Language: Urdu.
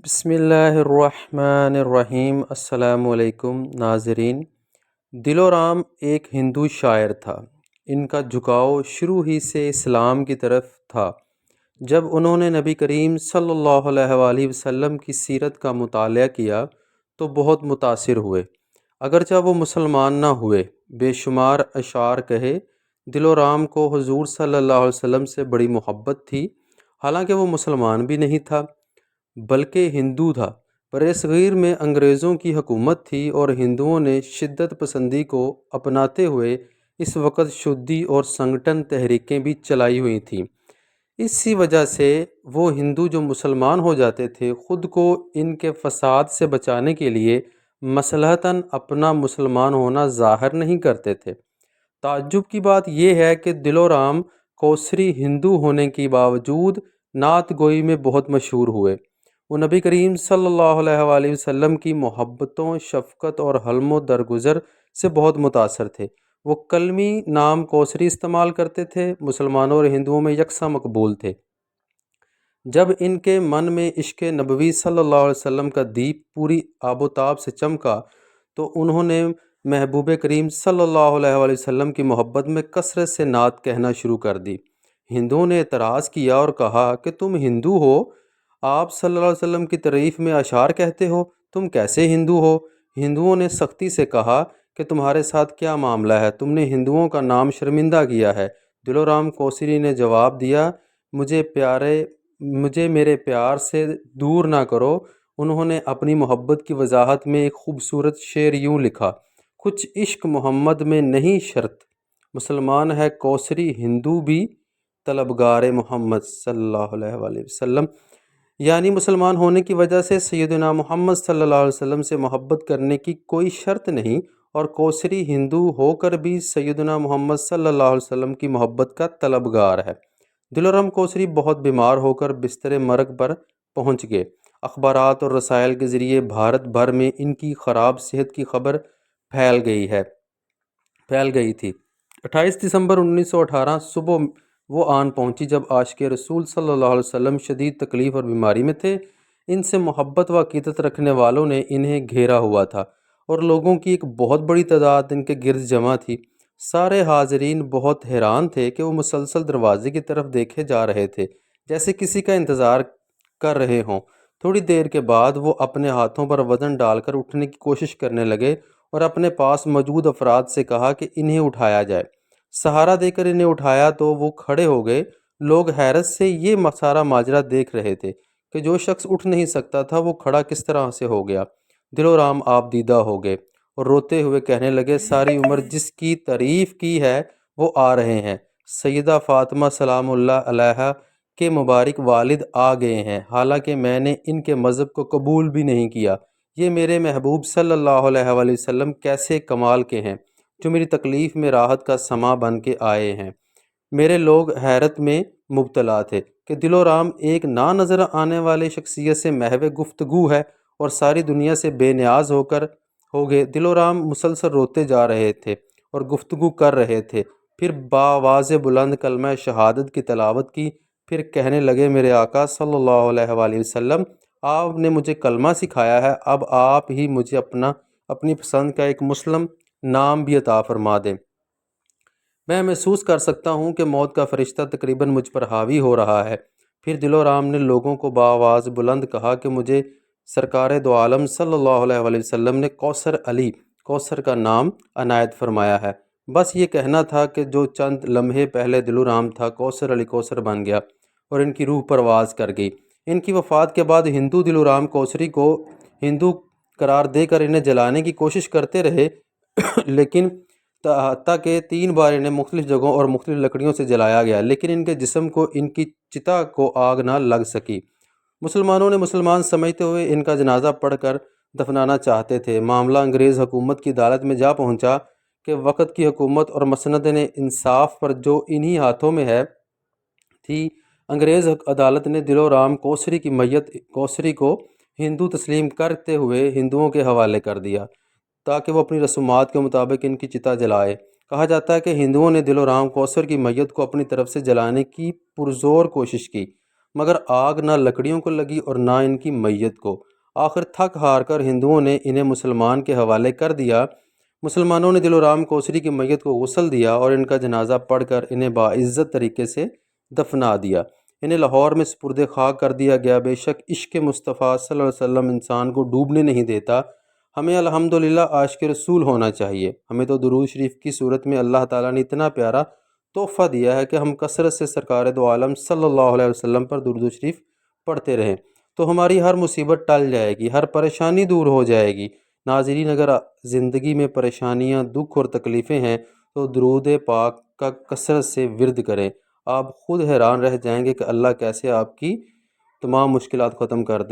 بسم اللہ الرحمن الرحیم۔ السلام علیکم ناظرین۔ دلورام ایک ہندو شاعر تھا۔ ان کا جھکاؤ شروع ہی سے اسلام کی طرف تھا۔ جب انہوں نے نبی کریم صلی اللہ علیہ وآلہ وسلم کی سیرت کا مطالعہ کیا تو بہت متاثر ہوئے، اگرچہ وہ مسلمان نہ ہوئے۔ بے شمار اشعار کہے۔ دلورام کو حضور صلی اللہ علیہ وسلم سے بڑی محبت تھی، حالانکہ وہ مسلمان بھی نہیں تھا بلکہ ہندو تھا۔ برصغیر میں انگریزوں کی حکومت تھی اور ہندوؤں نے شدت پسندی کو اپناتے ہوئے اس وقت شدی اور سنگٹن تحریکیں بھی چلائی ہوئی تھیں۔ اسی وجہ سے وہ ہندو جو مسلمان ہو جاتے تھے خود کو ان کے فساد سے بچانے کے لیے مصلحتاً اپنا مسلمان ہونا ظاہر نہیں کرتے تھے۔ تعجب کی بات یہ ہے کہ دلورام کوسری ہندو ہونے کے باوجود نعت گوئی میں بہت مشہور ہوئے۔ وہ نبی کریم صلی اللہ علیہ وآلہ وسلم کی محبتوں، شفقت اور حلم و درگزر سے بہت متاثر تھے۔ وہ کلمی نام کوسری استعمال کرتے تھے، مسلمانوں اور ہندوؤں میں یکساں مقبول تھے۔ جب ان کے من میں عشق نبوی صلی اللہ علیہ وسلم کا دیپ پوری آب و تاب سے چمکا تو انہوں نے محبوب کریم صلی اللہ علیہ وآلہ وسلم کی محبت میں کثرت سے نعت کہنا شروع کر دی۔ ہندوؤں نے اعتراض کیا اور کہا کہ تم ہندو ہو، آپ صلی اللہ علیہ وسلم کی تعریف میں اشعار کہتے ہو، تم کیسے ہندو ہو؟ ہندوؤں نے سختی سے کہا کہ تمہارے ساتھ کیا معاملہ ہے، تم نے ہندوؤں کا نام شرمندہ کیا ہے۔ دلورام کوسری نے جواب دیا، مجھے میرے پیار سے دور نہ کرو۔ انہوں نے اپنی محبت کی وضاحت میں ایک خوبصورت شعر یوں لکھا، کچھ عشق محمد میں نہیں شرط، مسلمان ہے کوسری ہندو بھی طلبگار محمد صلی اللہ علیہ وآلہ وسلم۔ یعنی مسلمان ہونے کی وجہ سے سیدنا محمد صلی اللہ علیہ وسلم سے محبت کرنے کی کوئی شرط نہیں، اور کوسری ہندو ہو کر بھی سیدنا محمد صلی اللہ علیہ وسلم کی محبت کا طلبگار ہے۔ دلورام کوسری بہت بیمار ہو کر بستر مرگ پر پہنچ گئے۔ اخبارات اور رسائل کے ذریعے بھارت بھر میں ان کی خراب صحت کی خبر پھیل گئی تھی۔ 28 دسمبر 1918 صبح وہ آن پہنچی جب عاشق رسول صلی اللہ علیہ وسلم شدید تکلیف اور بیماری میں تھے۔ ان سے محبت و عقیدت رکھنے والوں نے انہیں گھیرا ہوا تھا اور لوگوں کی ایک بہت بڑی تعداد ان کے گرد جمع تھی۔ سارے حاضرین بہت حیران تھے کہ وہ مسلسل دروازے کی طرف دیکھے جا رہے تھے، جیسے کسی کا انتظار کر رہے ہوں۔ تھوڑی دیر کے بعد وہ اپنے ہاتھوں پر وزن ڈال کر اٹھنے کی کوشش کرنے لگے اور اپنے پاس موجود افراد سے کہا کہ انہیں اٹھایا جائے۔ سہارا دے کر انہیں اٹھایا تو وہ کھڑے ہو گئے۔ لوگ حیرت سے یہ سارا ماجرا دیکھ رہے تھے کہ جو شخص اٹھ نہیں سکتا تھا وہ کھڑا کس طرح سے ہو گیا۔ دلورام آپ دیدہ ہو گئے اور روتے ہوئے کہنے لگے، ساری عمر جس کی تعریف کی ہے وہ آ رہے ہیں، سیدہ فاطمہ سلام اللہ علیہا کے مبارک والد آ گئے ہیں، حالانکہ میں نے ان کے مذہب کو قبول بھی نہیں کیا۔ یہ میرے محبوب صلی اللہ علیہ وآلہ وسلم کیسے کمال کے ہیں جو میری تکلیف میں راحت کا سماں بن کے آئے ہیں۔ میرے لوگ حیرت میں مبتلا تھے کہ دلورام ایک نہ نظر آنے والے شخصیت سے محو گفتگو ہے اور ساری دنیا سے بے نیاز ہو گئے۔ دلورام مسلسل روتے جا رہے تھے اور گفتگو کر رہے تھے، پھر بآواز بلند کلمہ شہادت کی تلاوت کی، پھر کہنے لگے، میرے آقا صلی اللہ علیہ وآلہ وسلم، آپ نے مجھے کلمہ سکھایا ہے، اب آپ ہی مجھے اپنی پسند کا ایک مسلم نام بھی عطا فرما دیں۔ میں محسوس کر سکتا ہوں کہ موت کا فرشتہ تقریباً مجھ پر حاوی ہو رہا ہے۔ پھر دلورام نے لوگوں کو بآواز بلند کہا کہ مجھے سرکار دو عالم صلی اللہ علیہ وآلہ وسلم نے کوثر کا نام عنایت فرمایا ہے۔ بس یہ کہنا تھا کہ جو چند لمحے پہلے دلورام تھا کوثر علی کوثر بن گیا اور ان کی روح پرواز کر گئی۔ ان کی وفات کے بعد ہندو دلورام کوسری کو ہندو قرار دے کر انہیں جلانے کی کوشش کرتے رہے، لیکن حتیٰ کہ 3 بار انہیں مختلف جگہوں اور مختلف لکڑیوں سے جلایا گیا، لیکن ان کے جسم کو ان کی چتا کو آگ نہ لگ سکی۔ مسلمانوں نے مسلمان سمجھتے ہوئے ان کا جنازہ پڑھ کر دفنانا چاہتے تھے۔ معاملہ انگریز حکومت کی عدالت میں جا پہنچا کہ وقت کی حکومت اور مسند انصاف پر جو انہی ہاتھوں میں ہے تھی۔ انگریز عدالت نے دلورام کوسری کو ہندو تسلیم کرتے ہوئے ہندوؤں کے حوالے کر دیا تاکہ وہ اپنی رسومات کے مطابق ان کی چتا جلائے۔ کہا جاتا ہے کہ ہندوؤں نے دلورام کوثر کی میت کو اپنی طرف سے جلانے کی پرزور کوشش کی، مگر آگ نہ لکڑیوں کو لگی اور نہ ان کی میت کو۔ آخر تھک ہار کر ہندوؤں نے انہیں مسلمان کے حوالے کر دیا۔ مسلمانوں نے دل رام کوسری کی میت کو غسل دیا اور ان کا جنازہ پڑھ کر انہیں باعزت طریقے سے دفنا دیا۔ انہیں لاہور میں سپرد خاک کر دیا گیا۔ بے شک عشق مصطفیٰ صلی اللہ علیہ وسلم انسان کو ڈوبنے نہیں دیتا۔ ہمیں الحمدللہ عاشق رسول ہونا چاہیے۔ ہمیں تو درود شریف کی صورت میں اللہ تعالیٰ نے اتنا پیارا تحفہ دیا ہے کہ ہم کثرت سے سرکار دو عالم صلی اللہ علیہ وسلم پر درود و شریف پڑھتے رہیں تو ہماری ہر مصیبت ٹل جائے گی، ہر پریشانی دور ہو جائے گی۔ ناظرین، اگر زندگی میں پریشانیاں، دکھ اور تکلیفیں ہیں تو درود پاک کا کثرت سے ورد کریں۔ آپ خود حیران رہ جائیں گے کہ اللہ کیسے آپ کی تمام مشکلات ختم کر دے گا۔